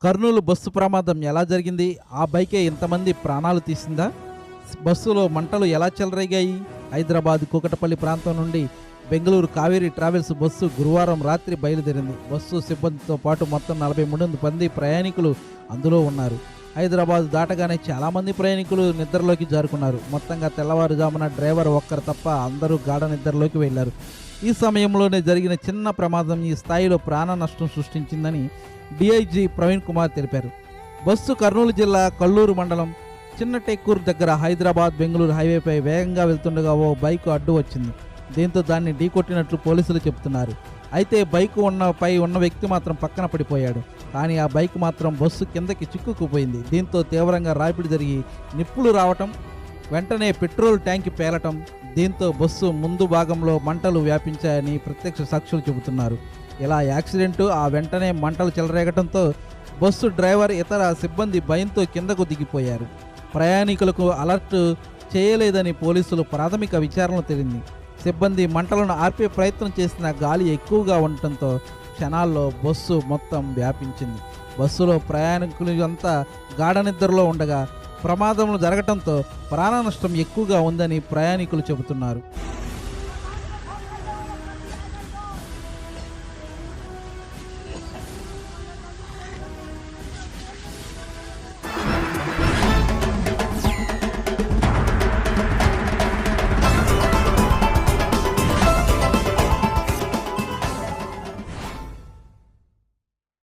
Kurnool bus ప్రమాదం ఎలా జరిగింది? ఆ బైకే ఇంతమంది ప్రాణాలు తీసిందా? బస్సులో మంటలు ఎలా చెలరేగాయి? హైదరాబాద్ కూకటపల్లి ప్రాంతం నుండి బెంగళూరు కావేరీ ట్రావెల్స్ బస్సు గురువారం రాత్రి బయలుదేరింది. బస్సు సిబ్బందితో పాటు మొత్తం 43 మంది ప్రయాణికులు అందులో ఉన్నారు. హైదరాబాద్ దాటగానే చాలామంది ప్రయాణికులు నిద్రలోకి జారుకున్నారు. మొత్తంగా తెల్లవారుజామున డ్రైవర్ ఒక్కరు తప్ప అందరూ గాఢ నిద్రలోకి వెళ్లారు. ఈ సమయంలోనే జరిగిన చిన్న ప్రమాదం ఈ స్థాయిలో ప్రాణ నష్టం సృష్టించిందని డీఐజీ ప్రవీణ్ కుమార్ తెలిపారు. బస్సు కర్నూలు జిల్లా కల్లూరు మండలం చిన్న టెక్కూరు దగ్గర హైదరాబాద్ బెంగళూరు హైవేపై వేగంగా వెళ్తుండగా ఓ బైకు అడ్డు వచ్చింది. దీంతో దాన్ని ఢీకొట్టినట్లు పోలీసులు చెబుతున్నారు. అయితే బైకు ఉన్న వ్యక్తి మాత్రం పక్కన పడిపోయాడు. కానీ ఆ బైక్ మాత్రం బస్సు కిందకి చిక్కుకుపోయింది. దీంతో తీవ్రంగా రాపిడి జరిగి నిప్పులు రావటం, వెంటనే పెట్రోల్ ట్యాంక్ పేలటం, దీంతో బస్సు ముందు భాగంలో మంటలు వ్యాపించాయని ప్రత్యక్ష సాక్షులు చెబుతున్నారు. ఇలా యాక్సిడెంటు ఆ వెంటనే మంటలు చెలరేగటంతో బస్సు డ్రైవర్ ఇతర సిబ్బంది భయంతో కిందకు దిగిపోయారు. ప్రయాణికులకు అలర్ట్ చేయలేదని పోలీసులు ప్రాథమిక విచారణలో తేలింది. సిబ్బంది మంటలను ఆర్పే ప్రయత్నం చేసిన గాలి ఎక్కువగా ఉండటంతో క్షణాల్లో బస్సు మొత్తం వ్యాపించింది. బస్సులో ప్రయాణికులు అంతా గాఢ నిద్రలో ఉండగా ప్రమాదం జరగటంతో ప్రాణ నష్టం ఎక్కువగా ఉందని ప్రయాణికులు చెబుతున్నారు.